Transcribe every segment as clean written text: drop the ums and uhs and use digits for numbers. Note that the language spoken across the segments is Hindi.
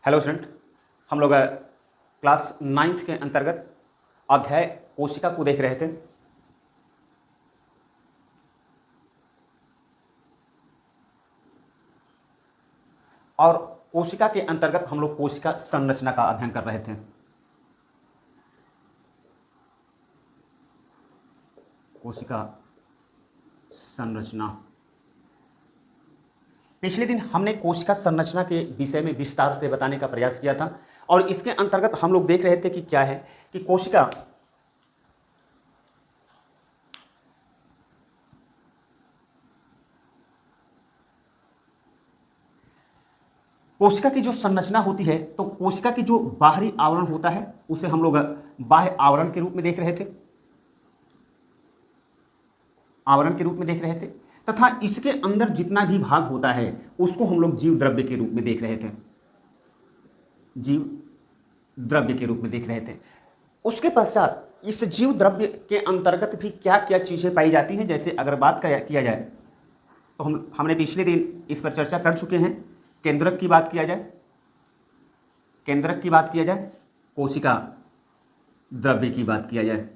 हेलो स्टूडेंट, हम लोग क्लास 9th के अंतर्गत अध्याय कोशिका को देख रहे थे। और कोशिका के अंतर्गत हम लोग कोशिका संरचना का अध्ययन कर रहे थे। कोशिका संरचना, पिछले दिन हमने कोशिका संरचना के विषय में विस्तार से बताने का प्रयास किया था और इसके अंतर्गत हम लोग देख रहे थे कि क्या है कि कोशिका की जो संरचना होती है, तो कोशिका की जो बाहरी आवरण होता है उसे हम लोग बाह्य आवरण के रूप में देख रहे थे, तथा इसके अंदर जितना भी भाग होता है उसको हम लोग जीव द्रव्य के रूप में देख रहे थे। उसके पश्चात इस जीव द्रव्य के अंतर्गत भी क्या क्या चीजें पाई जाती हैं, जैसे अगर बात किया जाए तो हमने पिछले दिन इस पर चर्चा कर चुके हैं। केंद्रक की बात किया जाए, कोशिका द्रव्य की बात किया जाए।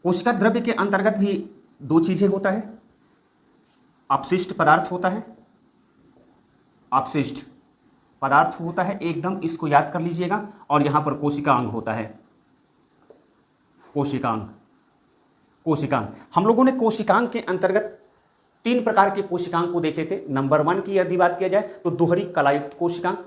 कोशिका द्रव्य के अंतर्गत भी दो चीजें होता है, अपशिष्ट पदार्थ होता है, एकदम इसको याद कर लीजिएगा। और यहां पर कोशिकांग होता है, कोशिकांग। हम लोगों ने कोशिकांग के अंतर्गत 3 प्रकार के कोशिकांग को देखे थे। नंबर 1 की यदि बात किया जाए तो दोहरी कलायुक्त कोशिकांग,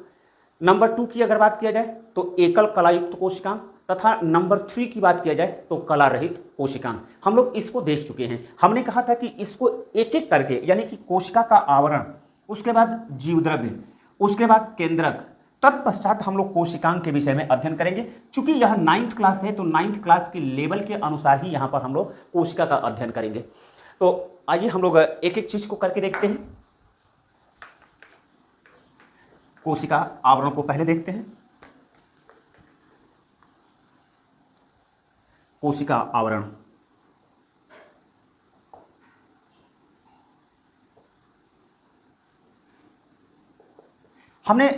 नंबर 2 की अगर बात किया जाए तो एकल कलायुक्त कोशिकांग, तथा नंबर 3 की बात किया जाए तो कला रहित कोशिकांग। हम लोग इसको देख चुके हैं। हमने कहा था कि इसको एक एक करके, यानी कि कोशिका का आवरण, उसके बाद जीवद्रव्य, उसके बाद केंद्रक, तत्पश्चात हम लोग कोशिकांग के विषय में अध्ययन करेंगे। चूंकि यह 9th क्लास है तो 9th क्लास के लेवल के अनुसार ही यहां पर हम लोग कोशिका का अध्ययन करेंगे। तो आइए हम लोग एक एक चीज को करके देखते हैं। कोशिका आवरण को पहले देखते हैं। कोशिका आवरण, हमने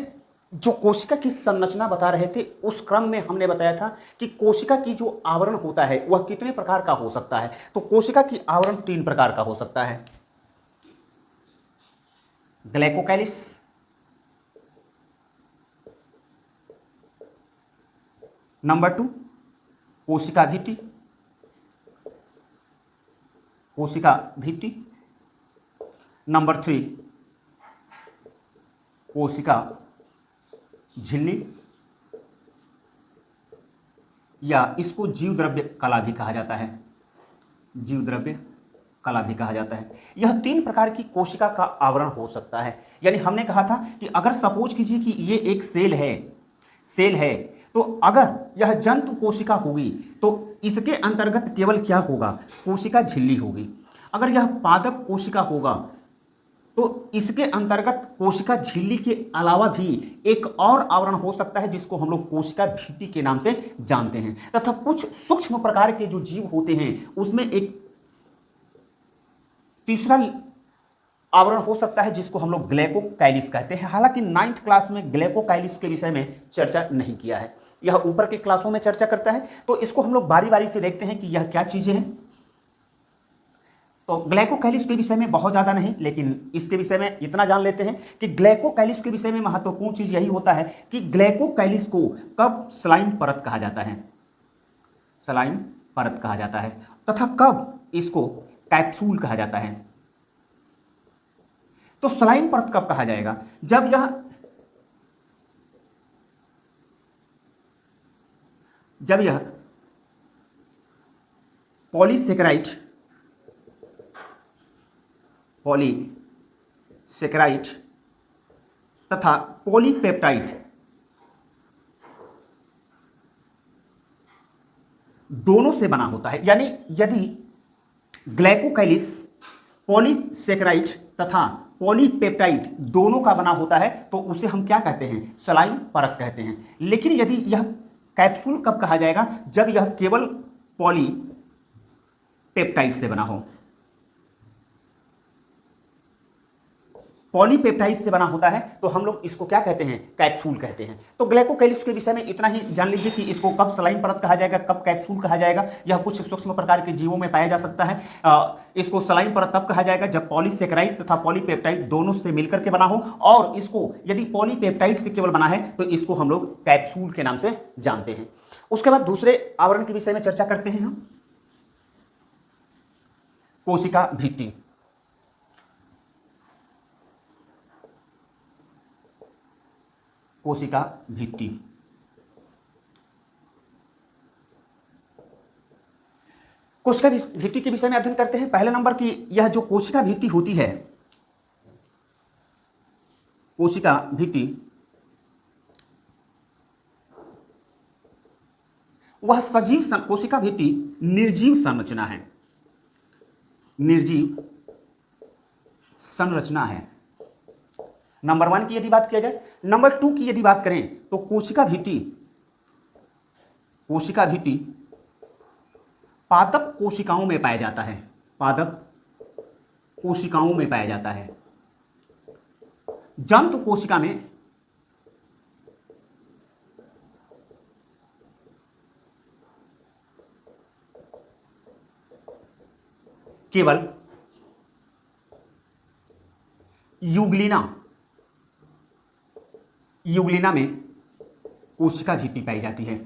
जो कोशिका की संरचना बता रहे थे उस क्रम में हमने बताया था कि कोशिका की जो आवरण होता है वह कितने प्रकार का हो सकता है। तो कोशिका की आवरण 3 प्रकार का हो सकता है। ग्लाइकोकाइलिस, नंबर 2 कोशिका भित्ति, नंबर 3 कोशिका झिल्ली, या इसको जीवद्रव्य कला भी कहा जाता है। यह 3 प्रकार की कोशिका का आवरण हो सकता है। यानी हमने कहा था कि अगर सपोज कीजिए कि ये एक सेल है, तो अगर यह जंतु कोशिका होगी तो इसके अंतर्गत केवल क्या होगा, कोशिका झिल्ली होगी। अगर यह पादप कोशिका होगा तो इसके अंतर्गत कोशिका झिल्ली के अलावा भी एक और आवरण हो सकता है जिसको हम लोग कोशिका भित्ति के नाम से जानते हैं। तथा कुछ सूक्ष्म प्रकार के जो जीव होते हैं उसमें एक तीसरा आवरण हो सकता है जिसको हम लोग ग्लाइकोकाइलिस कहते हैं। हालांकि 9th क्लास में ग्लाइकोकाइलिस के विषय में चर्चा नहीं किया है, यह ऊपर के क्लासों में चर्चा करता है। तो इसको हम लोग बारी बारी से देखते हैं कि यह क्या चीजें हैं। तो ग्लाइकोकाइलिस के विषय में बहुत ज्यादा नहीं, लेकिन इसके विषय में इतना जान लेते हैं कि ग्लाइकोकाइलिस के विषय में महत्वपूर्ण चीज यही होता है कि ग्लाइकोकाइलिस को कब स्लाइम परत कहा जाता है, तथा कब इसको कैप्सूल कहा जाता है। तो स्लाइम परत कब कहा जाएगा, जब यह पॉलीसेकेराइड तथा पॉलीपेप्टाइड दोनों से बना होता है। यानी यदि ग्लाइकोकाइलिस पॉलीसेकेराइड तथा पॉलीपेप्टाइड दोनों का बना होता है तो उसे हम क्या कहते हैं, स्लाइम परत कहते हैं। लेकिन यदि यह कैप्सूल कब कहा जाएगा, जब यह केवल पॉलीपेप्टाइड से बना हो। पॉलीपेप्टाइड से बना होता है तो हम लोग इसको क्या कहते हैं, कैप्सूल कहते हैं। तो ग्लाइकोकैलिक्स के विषय में इतना ही जान लीजिए कि इसको कब सलाइन परत कहा जाएगा, कब कैप्सूल कहा जाएगा। यह कुछ सूक्ष्म प्रकार के जीवों में पाया जा सकता है। इसको सलाइन परत तब कहा जाएगा जब पॉलीसेकेराइड तथा पॉलीपेप्टाइड दोनों से मिलकर के बना हो, और इसको यदि पॉलीपेप्टाइड से केवल बना है तो इसको हम लोग कैप्सूल के नाम से जानते हैं। उसके बाद दूसरे आवरण के विषय में चर्चा करते हैं हम, कोशिका भित्ति। कोशिका भित्ति, कोशिका भित्ति के विषय में अध्ययन करते हैं। पहले नंबर की यह जो कोशिका भित्ति होती है, कोशिका भित्ति वह सजीव कोशिका भित्ति निर्जीव संरचना है, निर्जीव संरचना है। नंबर 1 की यदि बात किया जाए। नंबर 2 की यदि बात करें तो कोशिका भित्ति पादप कोशिकाओं में पाया जाता है, पादप कोशिकाओं में पाया जाता है। जंतु कोशिका में केवल यूग्लिना में कोशिका भित्ति पाई जाती है,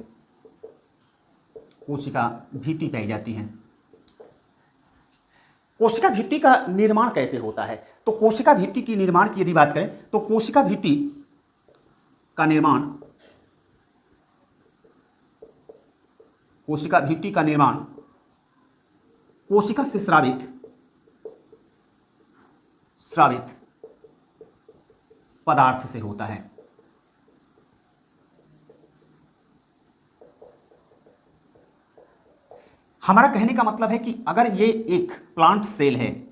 कोशिका भित्ति पाई जाती है। कोशिका भित्ति का निर्माण कैसे होता है? तो कोशिका भित्ति की निर्माण की यदि बात करें तो कोशिका भित्ति का निर्माण कोशिका से स्रावित पदार्थ से होता है। हमारा कहने का मतलब है कि अगर ये एक प्लांट सेल है,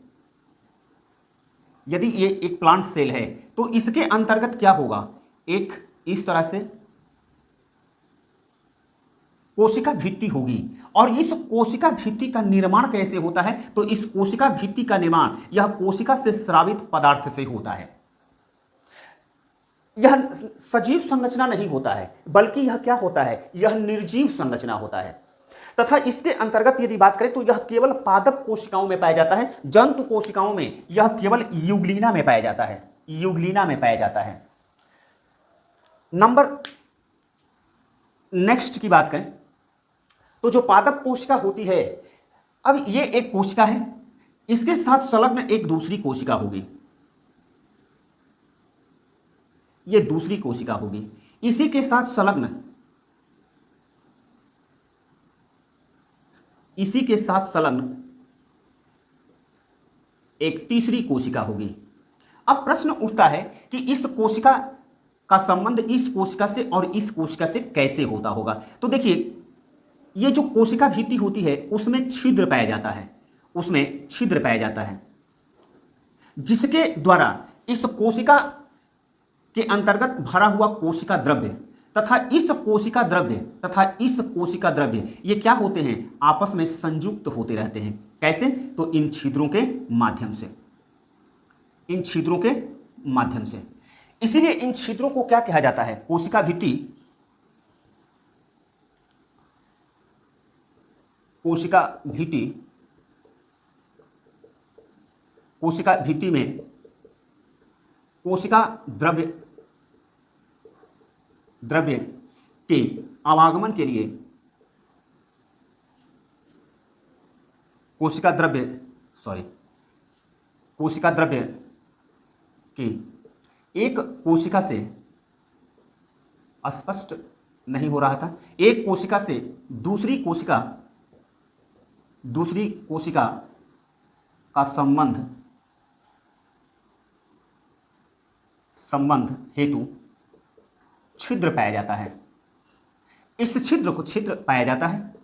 यदि ये एक प्लांट सेल है तो इसके अंतर्गत क्या होगा, एक इस तरह से कोशिका भित्ति होगी। और इस कोशिका भित्ति का निर्माण कैसे होता है? तो इस कोशिका भित्ति का निर्माण यह कोशिका से स्रावित पदार्थ से होता है। यह सजीव संरचना नहीं होता है, बल्कि यह क्या होता है, यह निर्जीव संरचना होता है। तथा इसके अंतर्गत यदि बात करें तो यह केवल पादप कोशिकाओं में पाया जाता है। जंतु कोशिकाओं में यह केवल यूग्लिना में पाया जाता है, यूग्लिना में पाया जाता है। नंबर नेक्स्ट की बात करें तो जो पादप कोशिका होती है, अब ये एक कोशिका है, इसके साथ संलग्न एक दूसरी कोशिका होगी, ये दूसरी कोशिका होगी। इसी के साथ संलग्न एक तीसरी कोशिका होगी। अब प्रश्न उठता है कि इस कोशिका का संबंध इस कोशिका से और इस कोशिका से कैसे होता होगा। तो देखिए, ये जो कोशिका भित्ति होती है उसमें छिद्र पाया जाता है, जिसके द्वारा इस कोशिका के अंतर्गत भरा हुआ कोशिका द्रव्य तथा इस कोशिका द्रव्य ये क्या होते हैं, आपस में संयुक्त होते रहते हैं। कैसे? तो इन छिद्रों के माध्यम से, इसीलिए इन छिद्रों को क्या कहा जाता है, कोशिका भित्ति में कोशिका द्रव्य के आवागमन के लिए कोशिका द्रव्य की एक कोशिका से, स्पष्ट नहीं हो रहा था, एक कोशिका से दूसरी कोशिका का संबंध हेतु छिद्र पाया जाता है। इस छिद्र को पाया जाता है।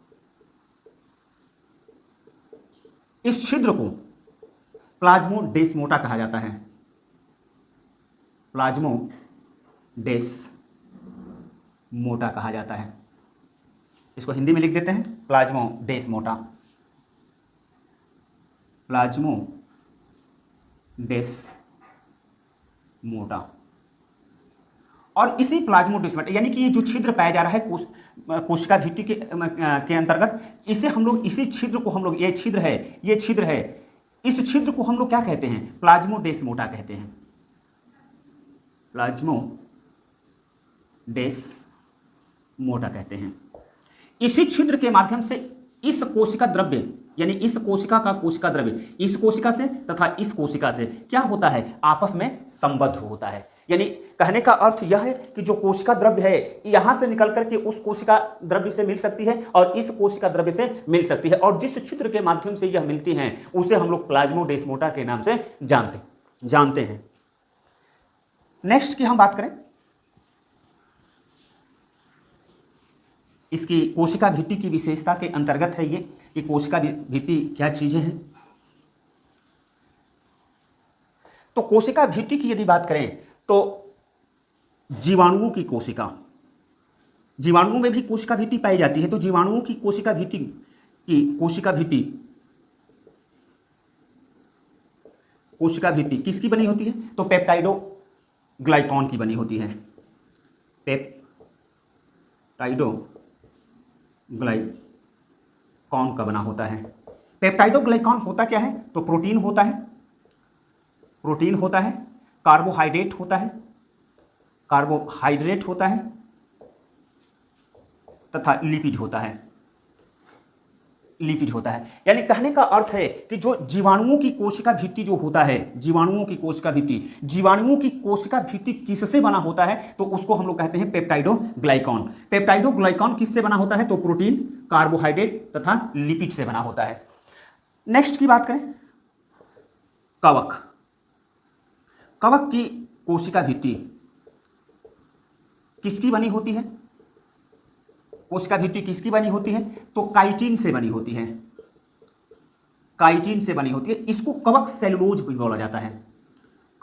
इस छिद्र को प्लाज्मोडेस्मोटा कहा जाता है, प्लाज्मोडेस्मोटा कहा जाता है। इसको हिंदी में लिख देते हैं प्लाज्मोडेस्मोटा, प्लाज्मोडेस्मोटा। मोटा। और इसी प्लाज्मोडेस्माटा यानी कि ये जो छिद्र पाया जा रहा है कोशिका भित्ति के अंतर्गत, इसे हम लोग, इसी छिद्र को हम लोग, ये छिद्र है, इस छिद्र को हम लोग क्या कहते हैं? प्लाज्मोडेस्माटा कहते हैं। प्लाज्मोडेस्माटा कहते हैं। इसी छिद्र के माध्यम से इस कोशिका द्रव्य, यानी इस कोशिका का कोशिका द्रव्य इस कोशिका से तथा इस कोशिका से क्या होता है? आपस में संबद्ध होता है। यानी कहने का अर्थ यह है कि जो कोशिका द्रव्य है यहां से निकल करके उस कोशिका द्रव्य से मिल सकती है और इस कोशिका द्रव्य से मिल सकती है, और जिस छिद्र के माध्यम से यह मिलती हैं उसे हम लोग प्लाज्मोडेस्माटा के नाम से जानते हैं। नेक्स्ट की हम बात करें, इसकी कोशिका भित्ति की विशेषता के अंतर्गत है ये कि कोशिका भित्ति क्या चीजें हैं। तो कोशिका भित्ति की यदि बात करें तो जीवाणुओं की कोशिका, जीवाणुओं में भी कोशिका भित्ति पाई जाती है। तो जीवाणुओं की कोशिका भित्ति किसकी बनी होती है? तो पेप्टाइडोग्लाइकॉन की बनी होती है। पेप्टाइडोग्लाइकॉन का बना होता है। पेप्टाइडोग्लाइकॉन होता क्या है? तो प्रोटीन होता है, कार्बोहाइड्रेट होता है तथा लिपिड होता है। यानी कहने का अर्थ है कि जो जीवाणुओं की कोशिका भित्ति जो होता है, जीवाणुओं की कोशिका भित्ति किससे बना होता है? तो उसको हम लोग कहते हैं पेप्टाइडोग्लाइकॉन। पेप्टाइडोग्लाइकॉन किससे बना होता है? तो प्रोटीन, कार्बोहाइड्रेट तथा लिपिड से बना होता है। नेक्स्ट की बात करें, कवक की कोशिका भित्ति किसकी बनी होती है? कोशिका भित्ति किसकी बनी होती है? तो काइटिन से बनी होती है। इसको कवक सेलुलोज भी बोला जाता है।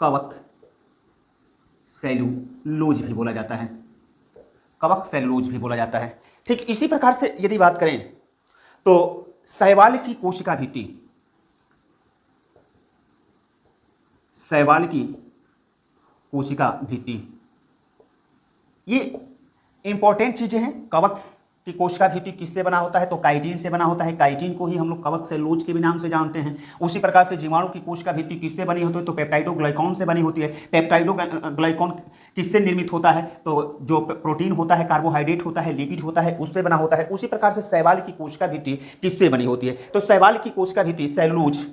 कवक सेलुलोज भी बोला जाता है। ठीक इसी प्रकार से यदि बात करें तो शैवाल की कोशिका भित्ति ये इंपॉर्टेंट चीजें हैं। कवक की कोशिका भित्ति किससे बना होता है? तो काइटिन से बना होता है। काइटिन को ही हम लोग कवक सेलुलोज के भी नाम से जानते हैं। उसी प्रकार से जीवाणु की कोशिका भित्ति किससे बनी होती है? तो पेप्टाइडोग्लाइकॉन से बनी होती है। पेप्टाइडोग्लाइकॉन किससे निर्मित होता है? तो जो प्रोटीन होता है, कार्बोहाइड्रेट होता है, लिपिड होता है, उससे बना होता है। उसी प्रकार से शैवाल की कोशिका भित्ति किससे बनी होती है? तो शैवाल की कोशिका भित्ति सेलुलोज,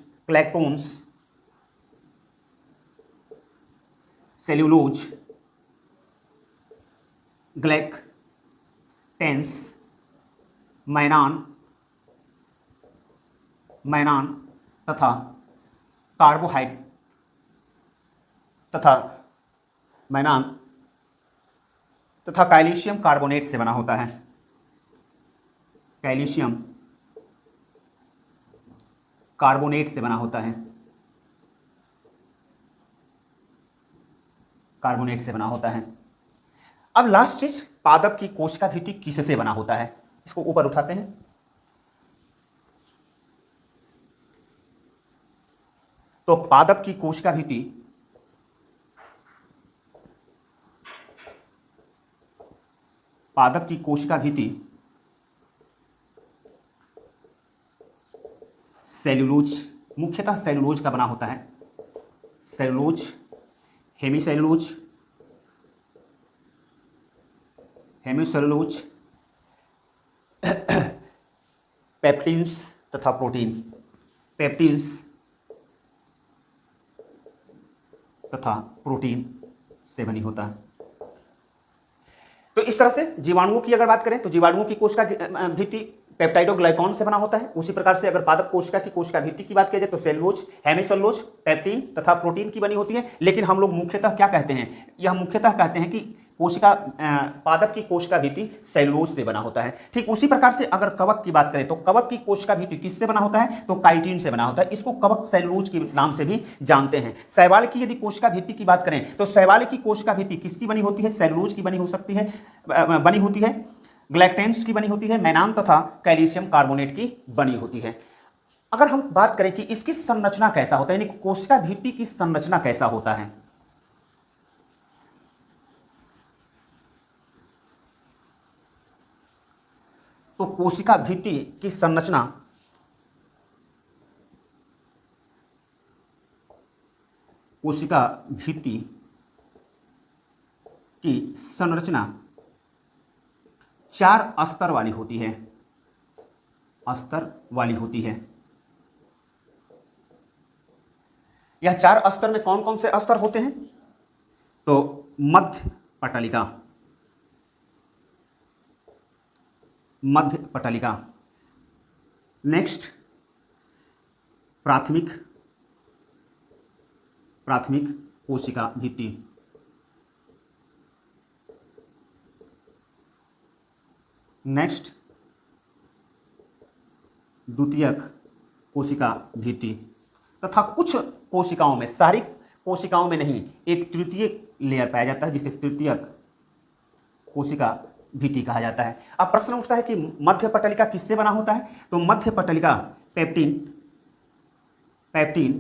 ग्लैक्टेंस, मैनान तथा कार्बोहाइड्रेट तथा कैल्शियम कार्बोनेट से बना होता है। कैल्शियम कार्बोनेट से बना होता है। अब लास्ट चीज, पादप की कोशिका भित्ति किससे बना होता है? इसको ऊपर उठाते हैं। तो पादप की कोशिका भित्ति सेलुलोज, मुख्यतः सेलुलोज का बना होता है। सेलुलोज, हेमीसेलुलोज, पेप्टिन्स तथा प्रोटीन, से बनी होता है। तो इस तरह से जीवाणुओं की अगर बात करें तो जीवाणुओं की कोशिका भित्ति पेप्टाइडोग्लाइकॉन से बना होता है। उसी प्रकार से अगर पादप कोशिका की कोशिका भित्ति की बात किया जाए तो सेलुलोज, हेमीसेलुलोज, पेप्टिन तथा प्रोटीन की बनी होती है। लेकिन हम लोग मुख्यतः क्या कहते हैं? यह मुख्यतः कहते हैं कि पादप की कोशिका भित्ति सेलुलोज से बना होता है। ठीक उसी प्रकार से अगर कवक की बात करें तो कवक की कोशिका भित्ति किससे बना होता है? तो काइटिन से बना होता है। इसको कवक सेलुलोज के नाम से भी जानते हैं। शैवाल की यदि कोशिका भित्ति की बात करें तो शैवाल की कोशिका भित्ति किसकी बनी होती है? सेलुलोज की बनी होती है, ग्लैक्टेंस की बनी होती है, मैनान तथा कैल्शियम कार्बोनेट की बनी होती है। अगर हम बात करें कि इसकी संरचना कैसा होता है, यानी कोशिका भित्ति की संरचना कैसा होता है, तो कोशिका भित्ति की संरचना कोशिका भित्ति की संरचना 4 स्तर वाली होती है, स्तर वाली होती है। यह 4 स्तर में कौन कौन से स्तर होते हैं? तो मध्य पटलिका, मध्य पटलिका, नेक्स्ट प्राथमिक, प्राथमिक कोशिका भित्ति, नेक्स्ट द्वितीयक कोशिका भित्ति, तथा कुछ कोशिकाओं में, सारी कोशिकाओं में नहीं, एक तृतीय लेयर पाया जाता है जिसे तृतीयक कोशिका भित्ति कहा जाता है। अब प्रश्न उठता है कि मध्य पटलिका किससे बना होता है? तो मध्य पटलिका पेप्टिन, पेप्टिन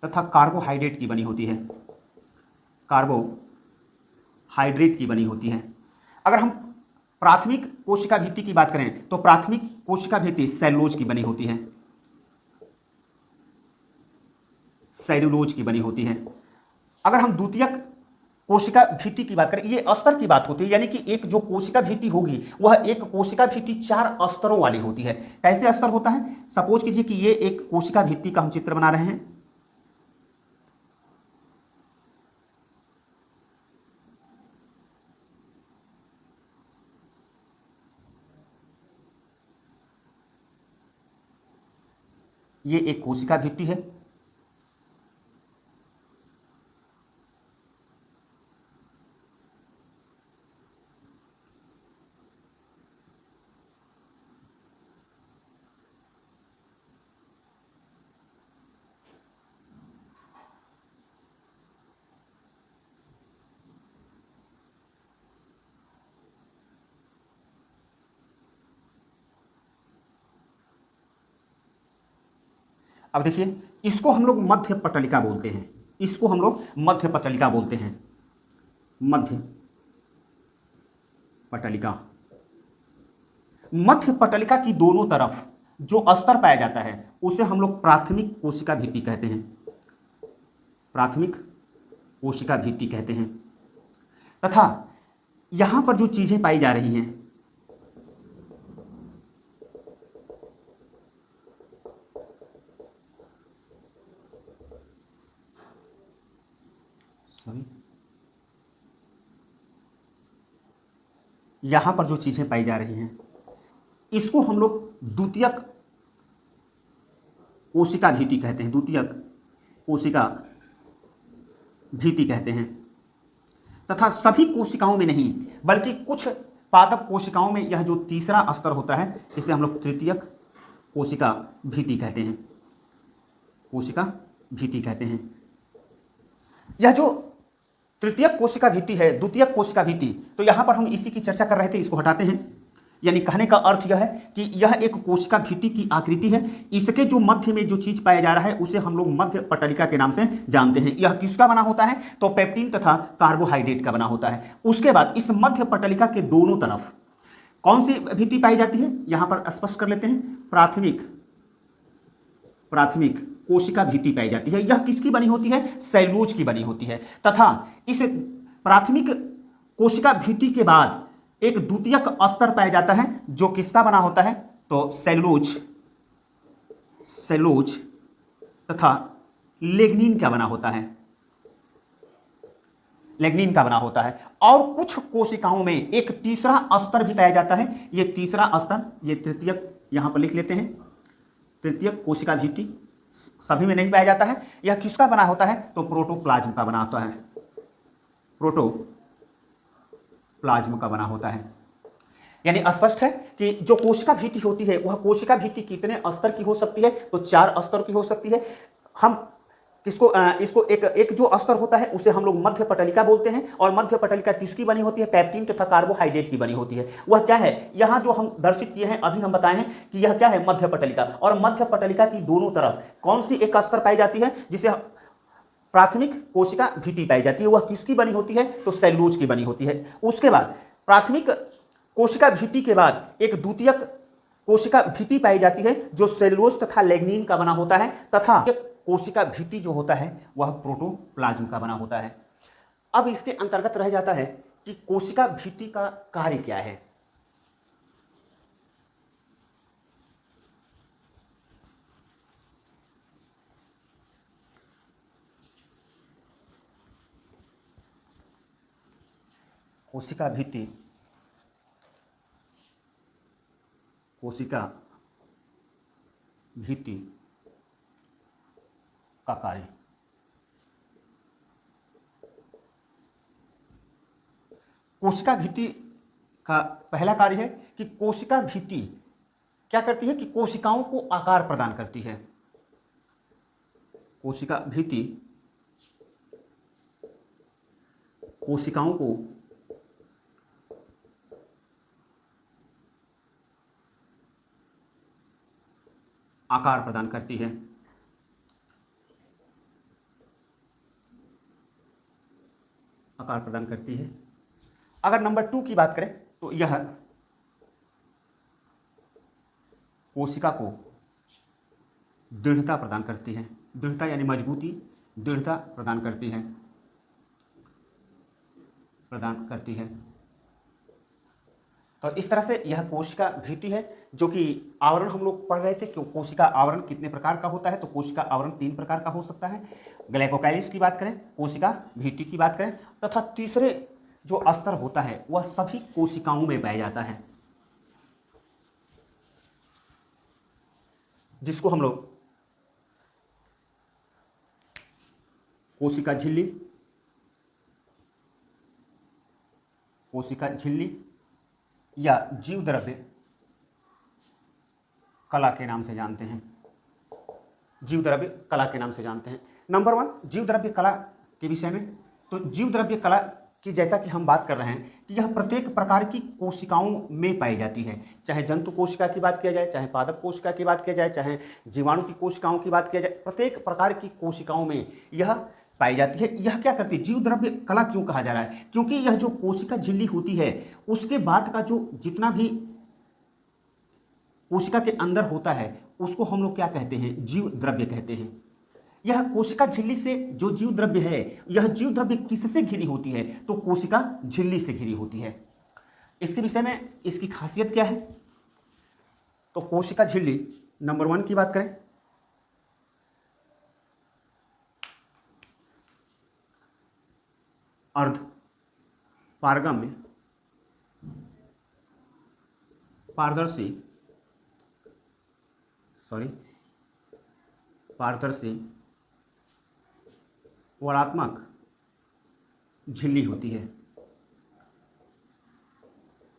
तथा कार्बोहाइड्रेट की बनी होती है, कार्बोहाइड्रेट की बनी होती है। अगर हम प्राथमिक कोशिका भित्ति की बात करें तो प्राथमिक कोशिका भित्ति सेलुलोज की बनी होती है, सेलुलोज की बनी होती है। अगर हम द्वितीयक कोशिका भित्ति की बात करें, ये स्तर की बात होती है, यानी कि एक जो कोशिका भित्ति होगी वह एक कोशिका भित्ति 4 स्तरों वाली होती है। कैसे स्तर होता है? सपोज कीजिए कि ये एक कोशिका भित्ति का हम चित्र बना रहे हैं, ये एक कोशिका भित्ति है, अब देखिए इसको हम लोग मध्य पटलिका बोलते हैं, इसको हम लोग मध्य पटलिका बोलते हैं, मध्य पटलिका। मध्य पटलिका की दोनों तरफ जो स्तर पाया जाता है उसे हम लोग प्राथमिक कोशिका भित्ति कहते हैं, प्राथमिक कोशिका भित्ति कहते हैं। तथा यहां पर जो चीजें पाई जा रही हैं, यहां पर जो चीजें पाई जा रही हैं इसको हम लोग द्वितीयक कोशिका भित्ति कहते हैं, द्वितीयक कोशिका भित्ति कहते हैं। तथा सभी कोशिकाओं में नहीं बल्कि कुछ पादप कोशिकाओं में यह जो तीसरा स्तर होता है इसे हम लोग तृतीयक कोशिका भित्ति कहते हैं, कोशिका भित्ति कहते हैं। यह जो तृतीयक कोशिका भित्ति है, द्वितीयक कोशिका भित्ति, तो यहां पर हम इसी की चर्चा कर रहे थे, इसको हटाते हैं। यानी कहने का अर्थ यह है कि यह एक कोशिका भित्ति की आकृति है, इसके जो मध्य में जो चीज पाया जा रहा है उसे हम लोग मध्य पटलिका के नाम से जानते हैं। यह किसका बना होता है? तो पेप्टिन तथा कार्बोहाइड्रेट का बना होता है। उसके बाद इस मध्य पटलिका के दोनों तरफ कौन सी भित्ति पाई जाती है यहां पर स्पष्ट कर लेते हैं, प्राथमिक कोशिका भित्ति पाई जाती है। यह किसकी बनी होती है? सेलुलोज की बनी होती है। तथा इस प्राथमिक कोशिका भित्ति के बाद एक द्वितीयक स्तर पाया जाता है जो किसका बना होता है? तो सेलुलोज तथा लिग्निन का बना होता है, लिग्निन का बना होता है। और कुछ कोशिकाओं में एक तीसरा स्तर भी पाया जाता है। ये तीसरा स्तर, ये तृतीयक यहां पर लिख लेते हैं, तृतीयक कोशिका भित्ति सभी में नहीं पाया जाता है। यह किसका बना होता है? तो प्रोटोप्लाज्म का बना होता है, प्रोटोप्लाज्म का बना होता है। यानी स्पष्ट है कि जो कोशिका भित्ति होती है वह कोशिका भित्ति कितने स्तर की हो सकती है? तो 4 स्तर की हो सकती है। हम इसको एक जो स्तर होता है उसे हम लोग मध्य पटलिका बोलते हैं। और मध्य पटलिका किसकी बनी होती है? पेप्टिन तथा कार्बोहाइड्रेट की बनी होती है। वह क्या है? यहाँ जो हम दर्शित किए हैं, अभी हम बताए हैं कि यह क्या है? मध्य पटलिका। और मध्य पटलिका की दोनों तरफ कौन सी एक स्तर पाई जाती है जिसे प्राथमिक कोशिका भित्ति पाई जाती है? वह किसकी बनी होती है? तो सेलुलोज की बनी होती है। उसके बाद प्राथमिक कोशिका भित्ति के बाद एक द्वितीयक कोशिका भित्ति पाई जाती है जो सेलुलोज तथा लिग्निन का बना होता है, तथा कोशिका भित्ति जो होता है वह प्रोटोप्लाज्म का बना होता है। अब इसके अंतर्गत रह जाता है कि कोशिका भित्ति का कार्य क्या है। कोशिका भित्ति, कोशिका भित्ति का कार्य। कोशिका भित्ति का पहला कार्य है कि कोशिका भित्ति क्या करती है कि कोशिकाओं को आकार प्रदान करती है। कोशिका भित्ति कोशिकाओं को आकार प्रदान करती है। आकार प्रदान करती है। अगर नंबर 2 की बात करें तो यह कोशिका को दृढ़ता प्रदान करती है। दृढ़ता यानी मजबूती, दृढ़ता प्रदान करती है, प्रदान करती है। तो इस तरह से यह कोशिका भित्ति है, जो कि आवरण हम लोग पढ़ रहे थे कि कोशिका आवरण कितने प्रकार का होता है। तो कोशिका आवरण 3 प्रकार का हो सकता है। ग्लाइकोकाइलिस की बात करें, कोशिका भित्ति की बात करें, तथा तीसरे जो स्तर होता है वह सभी कोशिकाओं में पाया जाता है, जिसको हम लोग कोशिका झिल्ली, कोशिका झिल्ली या जीव द्रव्य कला के नाम से जानते हैं। जीव द्रव्य कला के नाम से जानते हैं। नंबर 1 जीव द्रव्य कला के विषय में, तो जीव द्रव्य कला की जैसा कि हम बात कर रहे हैं कि यह प्रत्येक प्रकार की कोशिकाओं में पाई जाती है। चाहे जंतु कोशिका की बात किया जाए, चाहे पादप कोशिका की बात किया जाए, चाहे जीवाणु की कोशिकाओं की बात किया जाए, प्रत्येक प्रकार की कोशिकाओं में यह पाई जाती है। यह क्या करती है, जीव द्रव्य कला क्यों कहा जा रहा है, क्योंकि यह जो कोशिका झिल्ली होती है उसके बाद का जो जितना भी कोशिका के अंदर होता है उसको हम लोग क्या कहते हैं, जीव द्रव्य कहते हैं। यह कोशिका झिल्ली से जो जीव द्रव्य है, यह जीव द्रव्य किससे घिरी होती है, तो कोशिका झिल्ली से घिरी होती है। इसके विषय में इसकी खासियत क्या है, तो कोशिका झिल्ली नंबर 1 की बात करें, अर्ध पारगम्य, पारदर्शी, पारदर्शी वर्णात्मक झिल्ली होती है,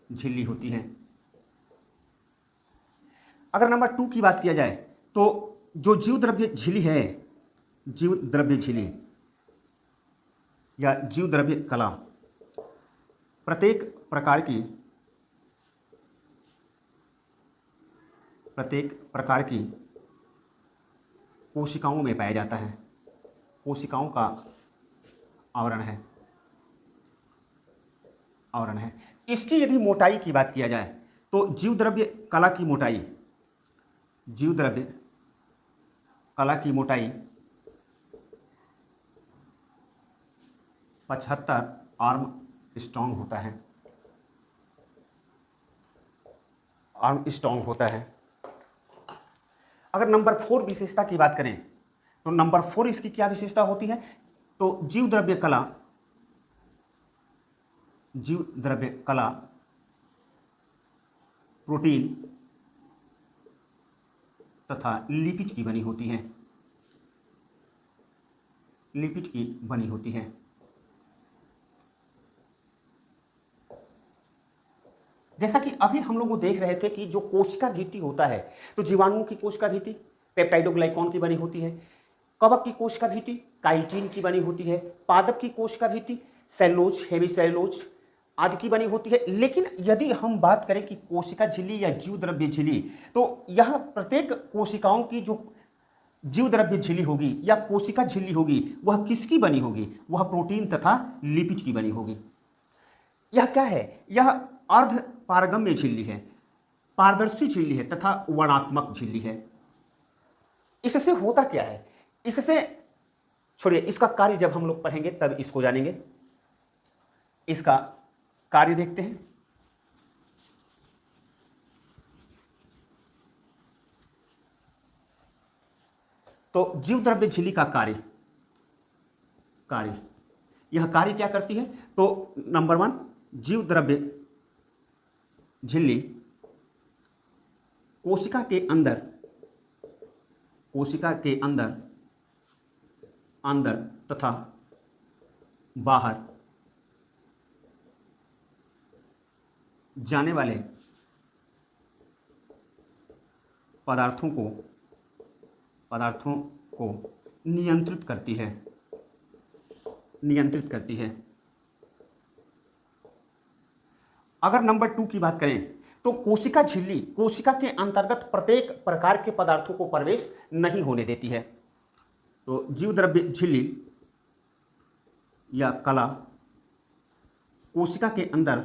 झिल्ली होती है। अगर नंबर 2 की बात किया जाए तो जो जीव द्रव्य झिल्ली है, जीव द्रव्य झिल्ली या जीव द्रव्य कला प्रत्येक प्रकार की कोशिकाओं में पाया जाता है। कोशिकाओं का आवरण है, आवरण है। इसकी यदि मोटाई की बात किया जाए तो जीव द्रव्य कला की मोटाई, जीव द्रव्य कला की मोटाई 75 आर्म स्ट्रॉन्ग होता है, आर्म स्ट्रॉन्ग होता है। अगर नंबर 4 विशेषता की बात करें तो नंबर 4 इसकी क्या विशेषता होती है, तो जीव द्रव्य कला, जीव द्रव्य कला प्रोटीन तथा लिपिड की बनी होती है, लिपिड की बनी होती है। जैसा कि अभी हम लोग वो देख रहे थे कि जो कोशिका भित्ति होता है, तो जीवाणुओं की कोशिका भित्ति पेप्टाइडोग्लाइकॉन की बनी होती है, कवक की कोशिका भित्ति काइटिन की बनी होती है, पादप की कोशिका भित्ति सेलुलोज, हेमिसेलुलोज आदि की बनी होती है। लेकिन यदि हम बात करें कि कोशिका झिल्ली या जीव द्रव्य झिल्ली, तो यह प्रत्येक कोशिकाओं की जो जीव द्रव्य झिल्ली होगी या कोशिका झिल्ली होगी वह किसकी बनी होगी, वह प्रोटीन तथा लिपिड की बनी होगी। यह क्या है? यह अर्ध पारगम्य झिल्ली है, पारदर्शी झिल्ली है तथा वर्णात्मक झिल्ली है। इससे होता क्या है? इससे छोड़िए, इसका कार्य जब हम लोग पढ़ेंगे तब इसको जानेंगे। इसका कार्य देखते हैं। तो जीव द्रव्य झिल्ली का कार्य यह कार्य क्या करती है? तो नंबर 1, जीव द्रव्य झिल्ली कोशिका के अंदर तथा बाहर जाने वाले पदार्थों को नियंत्रित करती है। अगर नंबर 2 की बात करें तो कोशिका झिल्ली कोशिका के अंतर्गत प्रत्येक प्रकार के पदार्थों को प्रवेश नहीं होने देती है। तो जीव द्रव्य झिल्ली या कला कोशिका के अंदर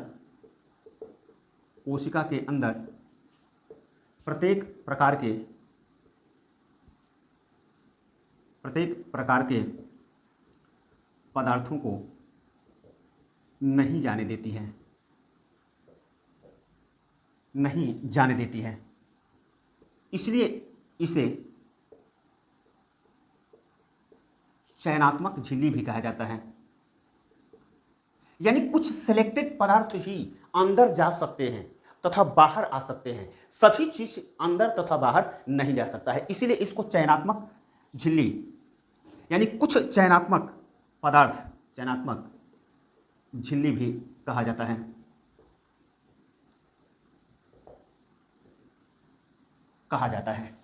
प्रत्येक प्रकार के पदार्थों को नहीं जाने देती है, इसलिए इसे चयनात्मक झिल्ली भी कहा जाता है। यानी कुछ सिलेक्टेड पदार्थ ही अंदर जा सकते हैं तथा बाहर आ सकते हैं, सभी चीज अंदर तथा बाहर नहीं जा सकता है, इसीलिए इसको चयनात्मक झिल्ली यानी कुछ चयनात्मक झिल्ली भी कहा जाता है।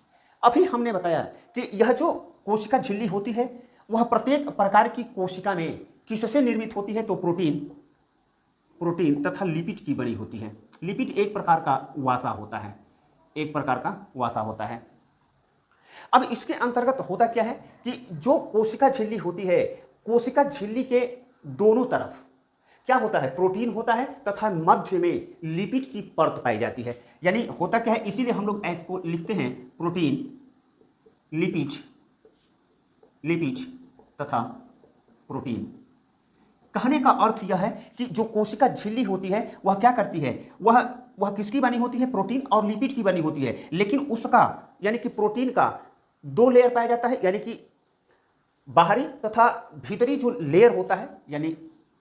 अभी हमने बताया कि यह जो कोशिका झिल्ली होती है वह प्रत्येक प्रकार की कोशिका में किससे निर्मित होती है? तो प्रोटीन तथा लिपिड की बनी होती है। लिपिड एक प्रकार का वसा होता है। अब इसके अंतर्गत होता क्या है कि जो कोशिका झिल्ली होती है, कोशिका झिल्ली के दोनों तरफ क्या होता है? प्रोटीन होता है तथा मध्य में लिपिड की परत पाई जाती है। यानी होता क्या है, इसीलिए हम लोग इसको लिखते हैं प्रोटीन, लिपिड तथा प्रोटीन। कहने का अर्थ यह है कि जो कोशिका झिल्ली होती है वह क्या करती है? वह किसकी बनी होती है? प्रोटीन और लिपिड की बनी होती है, लेकिन उसका यानी कि प्रोटीन का 2 लेयर पाया जाता है, यानी कि बाहरी तथा भीतरी जो लेयर होता है। यानी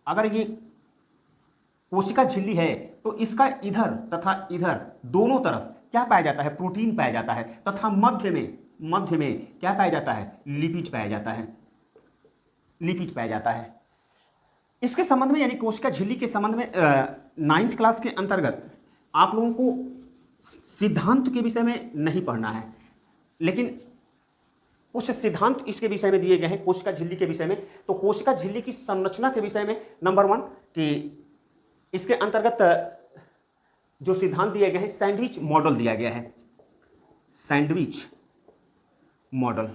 अगर ये कोशिका झिल्ली है तो इसका इधर तथा इधर दोनों तरफ क्या पाया जाता है? प्रोटीन पाया जाता है तथा मध्य में क्या पाया जाता है? लिपिड पाया जाता है। इसके संबंध में यानी कोशिका झिल्ली के संबंध में 9th क्लास के अंतर्गत आप लोगों को सिद्धांत के विषय में नहीं पढ़ना है, लेकिन कुछ सिद्धांत इसके विषय में दिए गए हैं कोशिका झिल्ली के विषय में। तो कोशिका झिल्ली की संरचना के विषय में नंबर 1 कि इसके अंतर्गत जो सिद्धांत दिए गए हैं, सैंडविच मॉडल दिया गया है। सैंडविच मॉडल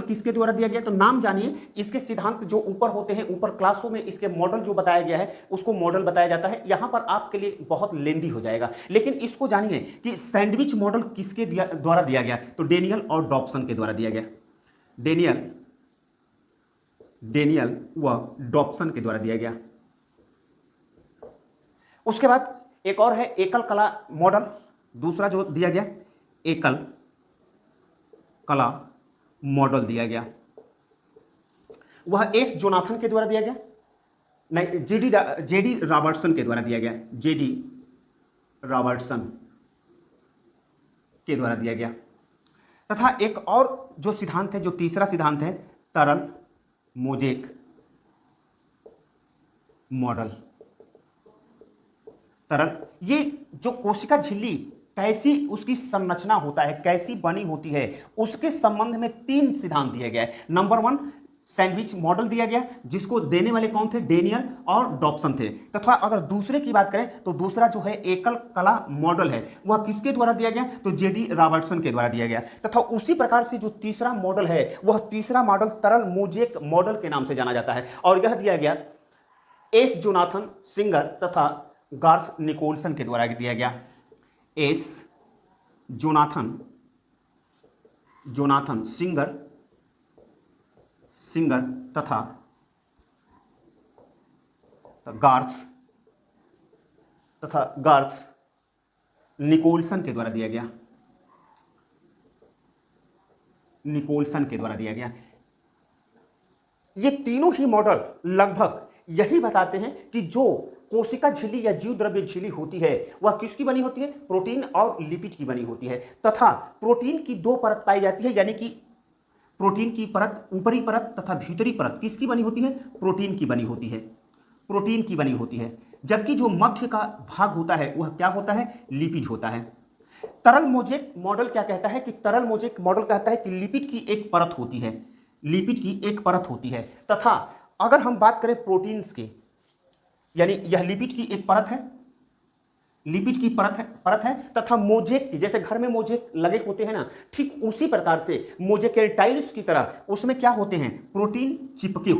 किसके द्वारा दिया गया? तो नाम जानिए। इसके सिद्धांत जो ऊपर होते हैं, ऊपर क्लासों में इसके मॉडल जो बताया गया है उसको मॉडल बताया जाता है। यहां पर आपके लिए बहुत लेंदी हो जाएगा, लेकिन इसको जानिए कि सैंडविच मॉडल किसके द्वारा दिया गया? तो डेनियल और डॉप्सन के द्वारा दिया गया। डेनियल व डॉप्सन के द्वारा दिया गया। उसके बाद एक और है एकल कला मॉडल, दूसरा जो दिया गया एकल कला मॉडल दिया गया, वह एस जोनाथन के द्वारा दिया गया, नहीं जेडी रॉबर्टसन के द्वारा दिया गया। जेडी रॉबर्टसन के द्वारा दिया गया। तथा एक और जो सिद्धांत है, जो तीसरा सिद्धांत है, तरल मोजेक मॉडल। ये जो कोशिका झिल्ली कैसी उसकी संरचना होता है, कैसी बनी होती है, उसके संबंध में 3 सिद्धांत दिए गए। नंबर 1 सैंडविच मॉडल दिया गया, जिसको देने वाले कौन थे? डेनियल और डॉप्सन थे। तथा अगर दूसरे की बात करें तो दूसरा जो है एकल कला मॉडल है, वह किसके द्वारा दिया गया? तो जेडी रॉबर्टसन के द्वारा दिया गया। तथा उसी प्रकार से जो तीसरा मॉडल है, वह तीसरा मॉडल तरल मोजेक मॉडल के नाम से जाना जाता है, और यह दिया गया एस जोनाथन सिंगर तथा गार्थ निकोलसन के द्वारा दिया गया। एस जोनाथन सिंगर तथा गार्थ निकोलसन के द्वारा दिया गया। ये तीनों ही मॉडल लगभग यही बताते हैं कि जो कोशिका झिल्ली या जीव द्रव्य झिल्ली होती है वह किसकी बनी होती है, प्रोटीन और लिपिड की बनी होती है, तथा प्रोटीन की दो परत पाई जाती है, यानी कि प्रोटीन की परत, ऊपरी परत तथा भीतरी परत किसकी बनी होती है, प्रोटीन की बनी होती है, जबकि जो मध्य का भाग होता है वह क्या होता है, लिपिड होता है। तरल मोज़ेक मॉडल क्या कहता है कि लिपिड की एक परत होती है, तथा अगर हम बात करें प्रोटीन्स की, यानी यह लिपिड की एक परत है, तथा मोज़ेक की, जैसे घर में मोज़ेक लगे होते हैं ना, ठीक उसी प्रकार से मोज़ेक टाइल्स की तरह उसमें क्या होते हैं, प्रोटीन चिपके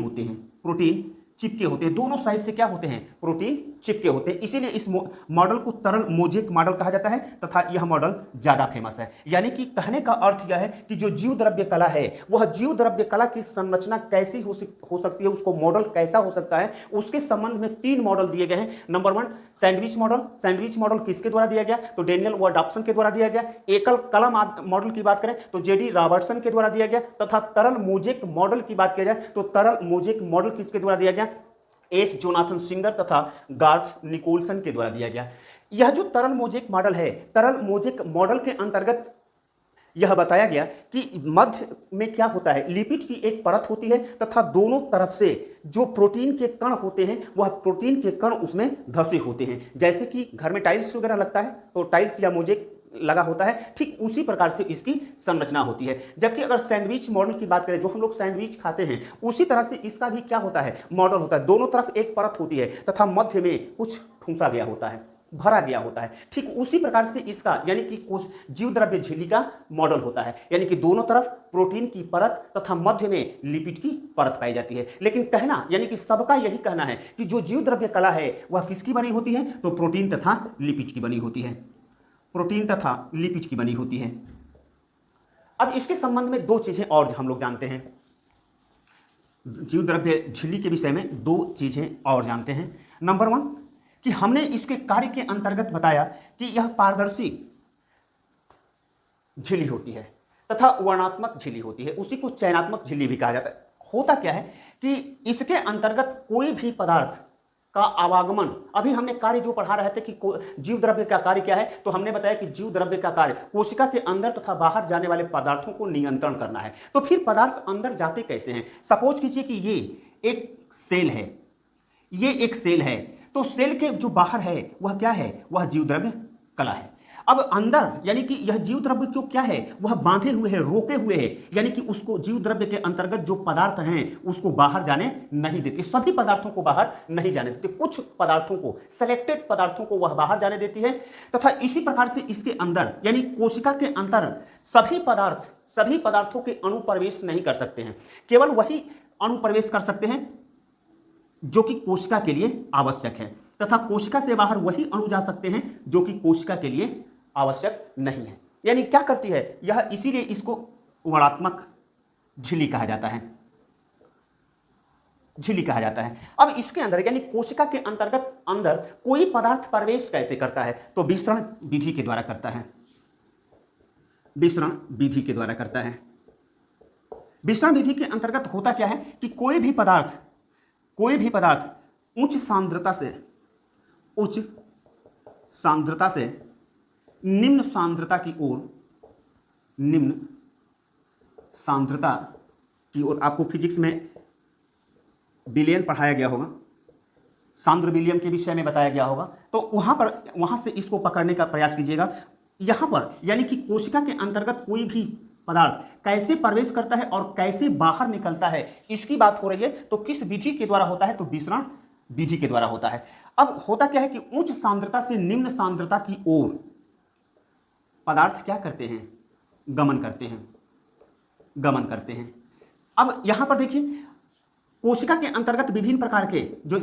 होते हैं, दोनों साइड से क्या होते हैं, प्रोटीन चिपके होते हैं। इसीलिए इस मॉडल को तरल मोज़ेक मॉडल कहा जाता है तथा यह मॉडल ज्यादा फेमस है। यानी कि कहने का अर्थ यह है कि जो जीव द्रव्य कला है वह जीव द्रव्य कला की संरचना कैसी हो सकती है, उसको मॉडल कैसा हो सकता है, उसके संबंध में 3 मॉडल दिए गए हैं। नंबर 1 सैंडविच मॉडल किसके द्वारा दिया गया, तो डेनियल वार्डॉप्सन के द्वारा दिया गया। एकल कलम मॉडल की बात करें तो जेडी रॉबर्टसन के द्वारा दिया गया, तथा तरल मोज़ेक मॉडल की बात किया जाए तो तरल मोज़ेक मॉडल किसके द्वारा दिया गया, एस जोनाथन सिंगर तथा गार्थ निकोलसन के द्वारा दिया गया। यह जो तरल मोज़ेक मॉडल है, तरल मोज़ेक मॉडल के अंतर्गत यह बताया गया कि मध्य में क्या होता है, लिपिड की एक परत होती है, तथा दोनों तरफ से जो प्रोटीन के कण होते हैं वह प्रोटीन के कण उसमें धसे होते हैं। जैसे कि घर में टाइल्स वगैरह लगता है तो टाइल्स या मोज़ेक लगा होता है, ठीक उसी प्रकार से इसकी संरचना होती है। जबकि अगर सैंडविच मॉडल की बात करें, जो हम लोग सैंडविच खाते हैं, उसी तरह से इसका भी क्या होता है, मॉडल होता है। दोनों तरफ एक परत होती है तथा मध्य में कुछ ठूंसा गया होता है, भरा गया होता है। ठीक उसी प्रकार से इसका यानी कि जीव द्रव्य झिल्ली का मॉडल होता है, यानी कि दोनों तरफ प्रोटीन की परत तथा मध्य में लिपिड की परत पाई जाती है। लेकिन कहना यानी कि सबका यही कहना है कि जो जीव द्रव्य कला है वह किसकी बनी होती है, तो प्रोटीन तथा लिपिड की बनी होती है, अब इसके संबंध में 2 चीजें और हम लोग जानते हैं, जीव द्रव्य झिल्ली के विषय में 2 चीजें और जानते हैं। नंबर 1 कि हमने इसके कार्य के अंतर्गत बताया कि यह पारदर्शी झिल्ली होती है तथा वर्णात्मक झिल्ली होती है, उसी को चयनात्मक झिल्ली भी कहा जाता है। होता क्या है कि इसके अंतर्गत कोई भी पदार्थ का आवागमन, अभी हमने कार्य जो पढ़ा रहे थे कि जीव द्रव्य का कार्य क्या है, तो हमने बताया कि जीव द्रव्य का कार्य कोशिका के अंदर तथा बाहर जाने वाले पदार्थों को नियंत्रण करना है। तो फिर पदार्थ अंदर जाते कैसे हैं, सपोज कीजिए कि ये एक सेल है, तो सेल के जो बाहर है वह क्या है, वह जीव द्रव्य कला है। अब अंदर यानी कि यह जीव द्रव्य क्यों क्या है, वह बांधे हुए है, रोके हुए है, यानी कि उसको जीव द्रव्य के अंतर्गत जो पदार्थ हैं उसको बाहर जाने नहीं देती, सभी पदार्थों को बाहर नहीं जाने देती, कुछ पदार्थों को, सेलेक्टेड पदार्थों को वह बाहर जाने देती है। तथा इसी प्रकार से इसके अंदर यानी कोशिका के अंदर सभी पदार्थों के अणु प्रवेश नहीं कर सकते हैं, केवल वही अणु प्रवेश कर सकते हैं जो कि कोशिका के लिए आवश्यक है, तथा कोशिका से बाहर वही अणु जा सकते हैं जो कि कोशिका के लिए आवश्यक नहीं है। यानी क्या करती है यह, इसीलिए इसको वर्णात्मक झिल्ली कहा जाता है। अब इसके अंदर यानी कोशिका के अंदर कोई पदार्थ प्रवेश कैसे करता है, तो विसरण विधि के द्वारा करता है। विसरण विधि के अंतर्गत होता क्या है कि कोई भी पदार्थ उच्च सांद्रता से निम्न सांद्रता की ओर, आपको फिजिक्स में विलयन पढ़ाया गया होगा, सांद्र विलियम के विषय में बताया गया होगा, तो वहां से इसको पकड़ने का प्रयास कीजिएगा। यहां पर यानी कि कोशिका के अंतर्गत कोई भी पदार्थ कैसे प्रवेश करता है और कैसे बाहर निकलता है, इसकी बात हो रही है। तो किस विधि के द्वारा होता है, तो विसरण विधि के द्वारा होता है। अब होता क्या है कि उच्च सांद्रता से निम्न सांद्रता की ओर पदार्थ क्या करते हैं, गमन करते हैं। अब यहां पर देखिए कोशिका के अंतर्गत विभिन्न प्रकार के जो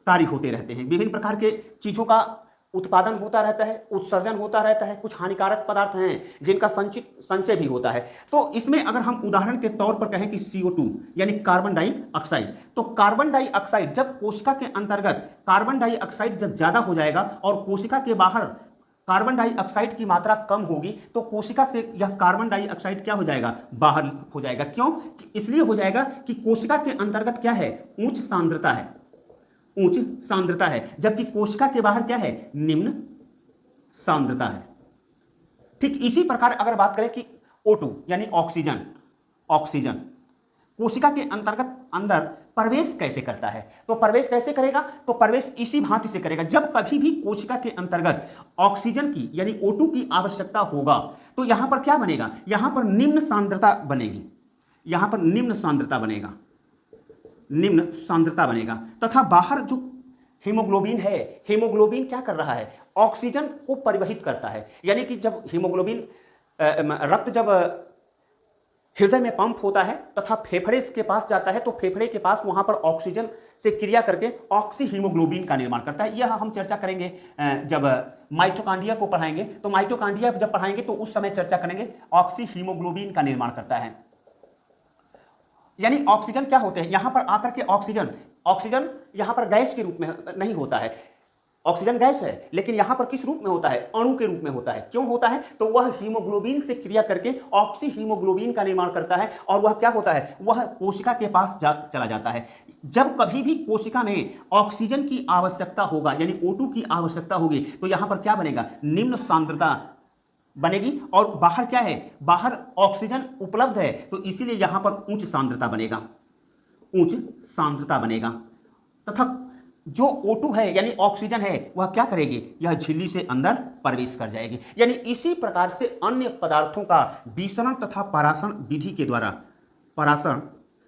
कार्य होते रहते हैं, विभिन्न प्रकार के चीजों का उत्पादन होता रहता है, उत्सर्जन होता रहता है, कुछ हानिकारक पदार्थ हैं जिनका संचय भी होता है। तो इसमें अगर हम उदाहरण के तौर पर कहें कि CO2 यानी कार्बन डाइऑक्साइड, तो कार्बन डाइऑक्साइड जब कोशिका के अंतर्गत कार्बन डाइऑक्साइड जब ज्यादा हो जाएगा और कोशिका के बाहर कार्बन डाइऑक्साइड की मात्रा कम होगी तो कोशिका से यह कार्बन डाइऑक्साइड क्या हो जाएगा, बाहर हो जाएगा। क्यों? इसलिए हो जाएगा कि कोशिका के अंतर्गत क्या है, उच्च सांद्रता है, उच्च सांद्रता है, जबकि कोशिका के बाहर क्या है, निम्न सांद्रता है। ठीक इसी प्रकार अगर बात करें कि O2 यानी ऑक्सीजन, ऑक्सीजन कोशिका के अंतर्गत अंदर प्रवेश कैसे करता है, तो प्रवेश कैसे करेगा, तो प्रवेश इसी भांति से करेगा, जब कभी भी कोशिका के अंतर्गत ऑक्सीजन की यानी O2 की आवश्यकता होगा तो यहां पर क्या बनेगा, यहां पर निम्न सांद्रता बनेगी, यहां पर निम्न सांद्रता बनेगा, निम्न सांद्रता बनेगा। तथा बाहर जो हीमोग्लोबिन है, हीमोग्लोबिन क्या कर रहा है, ऑक्सीजन को परिवहित करता है। यानी कि जब हीमोग्लोबिन रक्त जब हृदय में पंप होता है तथा फेफड़े के पास जाता है तो फेफड़े के पास वहां पर ऑक्सीजन से क्रिया करके ऑक्सी हीमोग्लोबिन का निर्माण करता है। यह हम चर्चा करेंगे जब माइटोकॉन्ड्रिया को पढ़ाएंगे, तो माइटोकॉन्ड्रिया जब पढ़ाएंगे तो उस समय चर्चा करेंगे ऑक्सी हीमोग्लोबिन का निर्माण करता है। यानी ऑक्सीजन क्या होते हैं, यहां पर आकर के ऑक्सीजन, ऑक्सीजन यहां पर गैस के रूप में नहीं होता है, ऑक्सीजन गैस है, लेकिन यहां पर किस रूप में होता है, अणु के रूप में होता है। क्यों होता है, तो वह हीमोग्लोबिन से क्रिया करके ऑक्सी हीमोग्लोबिन का निर्माण करता है और वह क्या होता है, वह कोशिका के पास चला जाता है। जब कभी भी कोशिका में ऑक्सीजन की आवश्यकता होगा यानी O2 की आवश्यकता होगी तो यहां पर क्या बनेगा, निम्न सांद्रता बनेगी और बाहर क्या है, बाहर ऑक्सीजन उपलब्ध है तो इसीलिए यहां पर उच्च सांद्रता बनेगा, उच्च सांद्रता बनेगा। तथा जो O2 है यानी ऑक्सीजन है वह क्या करेगी, यह झिल्ली से अंदर प्रवेश कर जाएगी। यानी इसी प्रकार से अन्य पदार्थों का विसरण तथा परासरण विधि के द्वारा, परासरण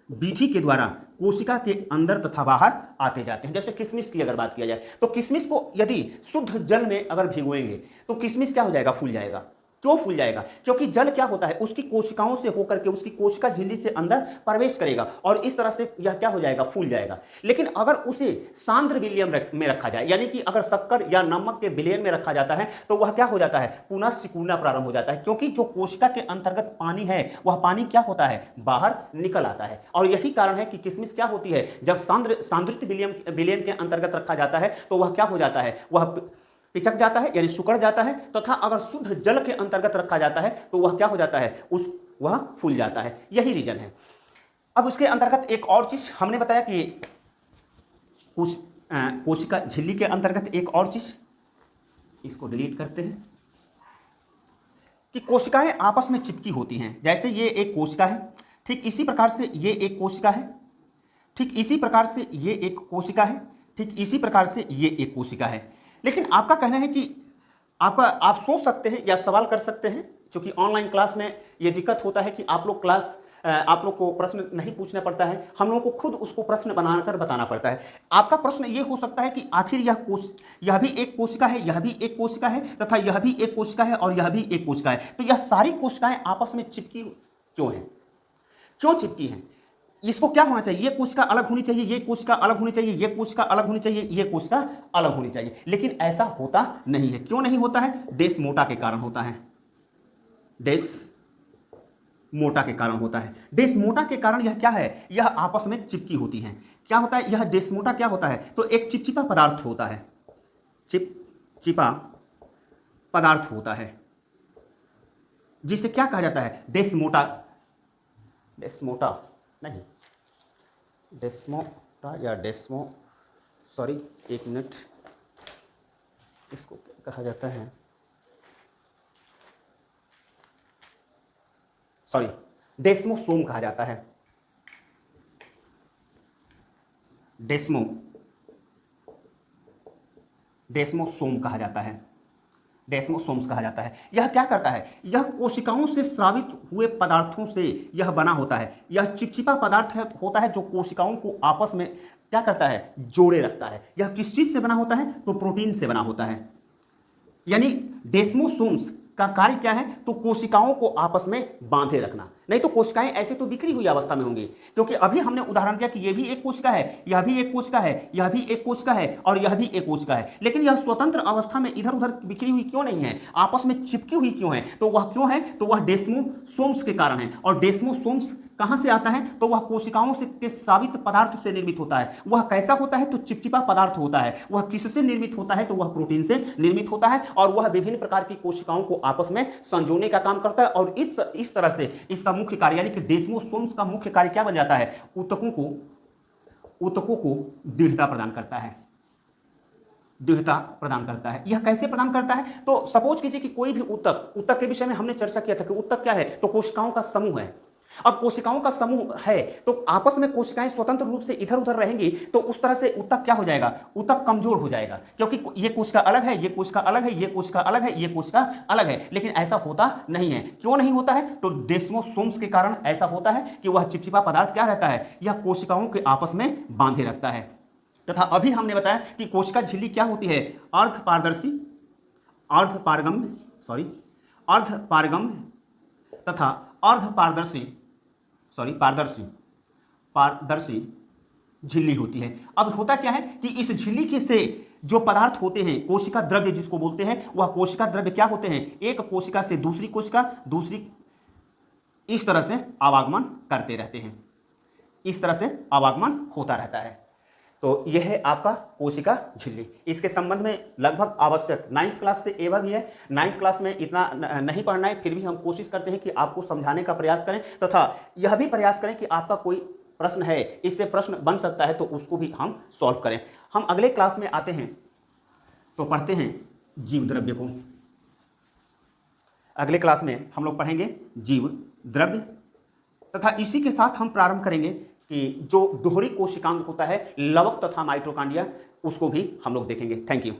विधि के द्वारा कोशिका के अंदर तथा बाहर आते जाते हैं। जैसे किशमिश की अगर बात किया जाए तो किशमिश को यदि शुद्ध जल में अगर भिगोएंगे तो किशमिश क्या हो जाएगा, फूल जाएगा। क्यों फूल जाएगा, क्योंकि जल क्या होता है, उसकी कोशिकाओं से होकर के उसकी कोशिका झिल्ली से अंदर प्रवेश करेगा और इस तरह से यह क्या हो जाएगा, फूल जाएगा। लेकिन अगर उसे सांद्र विलयन में रखा जाए यानी कि अगर शक्कर या नमक के विलयन में रखा जाता है तो वह क्या हो जाता है, पुनः सिकुड़ना प्रारंभ हो जाता है, क्योंकि जो कोशिका के अंतर्गत पानी है वह पानी क्या होता है, बाहर निकल आता है। और यही कारण है कि किशमिश क्या होती है, जब सांद्रित विलयन के अंतर्गत रखा जाता है तो वह क्या हो जाता है, वह पिचक जाता है यानी सुकड़ जाता है। तथा अगर शुद्ध जल के अंतर्गत रखा जाता है तो वह क्या हो जाता है, वह फूल जाता है। यही रीजन है। अब उसके अंतर्गत एक और चीज हमने बताया कि कोशिका झिल्ली के अंतर्गत एक और चीज, इसको डिलीट करते हैं, कि कोशिकाएं आपस में चिपकी होती हैं। जैसे ये एक कोशिका है, ठीक इसी प्रकार से ये एक कोशिका है, ठीक इसी प्रकार से ये एक कोशिका है, ठीक इसी प्रकार से ये एक कोशिका है। लेकिन आपका कहना है कि आप सोच सकते हैं या सवाल कर सकते हैं, क्योंकि ऑनलाइन क्लास में ये दिक्कत होता है कि आप लोग को प्रश्न नहीं पूछना पड़ता है, हम लोगों को खुद उसको प्रश्न बनाकर बताना पड़ता है। आपका प्रश्न ये हो सकता है कि आखिर यह भी एक कोशिका है, यह भी एक कोशिका है तथा यह भी एक कोशिका है और यह भी एक कोशिका है, तो यह सारी कोशिकाएं आपस में चिपकी क्यों हैं, क्यों चिपकी हैं? इसको क्या होना चाहिए, ये कोशिका अलग होनी चाहिए, ये कोशिका अलग होनी चाहिए, ये कोशिका अलग होनी चाहिए, ये कोशिका अलग होनी चाहिए, लेकिन ऐसा होता नहीं है। क्यों नहीं होता है? डेस्मोटा के कारण होता है, डेस्मोटा के कारण होता है। डेस्मोटा के कारण यह क्या है, यह आपस में चिपकी होती हैं। क्या होता है यह डेस्मोटा, क्या होता है, तो एक चिपचिपा पदार्थ होता है, चिपचिपा पदार्थ होता है जिसे क्या कहा जाता है, डेस्मोटा, डेस्मोटा नहीं, डेस्मोटा या सॉरी एक मिनट, इसको कहा जाता है, सॉरी डेस्मोसोम कहा जाता है, डेस्मोसोम कहा जाता है, डेस्मोसोम्स कहा जाता है। यह क्या करता है, यह कोशिकाओं से स्रावित हुए पदार्थों से यह बना होता है। यह चिपचिपा पदार्थ होता है जो कोशिकाओं को आपस में क्या करता है, जोड़े रखता है। यह किस चीज से बना होता है, तो प्रोटीन से बना होता है। यानी डेस्मोसोम्स का कार्य क्या है, तो कोशिकाओं को आपस में बांधे रखना। नहीं तो कोशिकाएं ऐसे तो बिखरी हुई अवस्था में होंगी, क्योंकि अभी हमने उदाहरण दिया कि यह भी एक कोशिका है, यह भी एक कोशिका है, यह भी एक कोशिका है और यह भी एक कोशिका है, लेकिन यह स्वतंत्र अवस्था में इधर उधर बिखरी हुई क्यों नहीं है, आपस में चिपकी हुई क्यों है? तो वह क्यों है? तो वह डेस्मोसोम्स के कारण है। और डेस्मोसोम्स कहां से आता है? तो वह कोशिकाओं से के स्रावित पदार्थ से निर्मित होता है। वह कैसा होता है? तो चिपचिपा पदार्थ होता है। वह किससे निर्मित होता है? तो वह प्रोटीन से निर्मित होता है और वह विभिन्न प्रकार की कोशिकाओं को आपस में संजोने का काम करता है। और इस तरह से इसका मुख्य कार्य यानी कि डेस्मोसोम्स का मुख्य कार्य क्या बन जाता है? ऊतकों को दृढ़ता प्रदान करता है, दृढ़ता प्रदान करता है। यह कैसे प्रदान करता है? तो सपोज कीजिए कि कोई भी ऊतक के विषय में हमने चर्चा किया था कि ऊतक क्या है? तो कोशिकाओं का समूह है। अब कोशिकाओं का समूह है तो आपस में कोशिकाएं स्वतंत्र रूप से इधर उधर रहेंगी, तो उस तरह से ऊतक क्या हो जाएगा? ऊतक कमजोर हो जाएगा, क्योंकि ये कोशिका अलग है, ये कोशिका अलग है, ये कोशिका अलग है, ये कोशिका अलग है। लेकिन ऐसा होता नहीं है। क्यों नहीं होता है? तो डेस्मोसोम्स के कारण ऐसा होता है कि वह चिपचिपा पदार्थ क्या रहता है? यह कोशिकाओं के आपस में बांधे रखता है। तथा अभी हमने बताया कि कोशिका झिल्ली क्या होती है? अर्धपारगम्य तथा पारदर्शी झिल्ली होती है। अब होता क्या है कि इस झिल्ली के से जो पदार्थ होते हैं, कोशिका द्रव्य जिसको बोलते हैं, वह कोशिका द्रव्य क्या होते हैं? एक कोशिका से दूसरी कोशिका, दूसरी इस तरह से आवागमन करते रहते हैं, इस तरह से आवागमन होता रहता है। तो यह है आपका कोशिका झिल्ली। इसके संबंध में लगभग आवश्यक 9th क्लास से एवं भी है। 9th क्लास में इतना नहीं पढ़ना है, फिर भी हम कोशिश करते हैं कि आपको समझाने का प्रयास करें तथा यह भी प्रयास करें कि आपका कोई प्रश्न है, इससे प्रश्न बन सकता है तो उसको भी हम सॉल्व करें। हम अगले क्लास में आते हैं तो पढ़ते हैं जीव द्रव्य को। अगले क्लास में हम लोग पढ़ेंगे जीव द्रव्य तथा इसी के साथ हम प्रारंभ करेंगे कि जो दोहरी कोशिकांग होता है, लवक तथा माइटोकॉन्ड्रिया, उसको भी हम लोग देखेंगे। Thank you.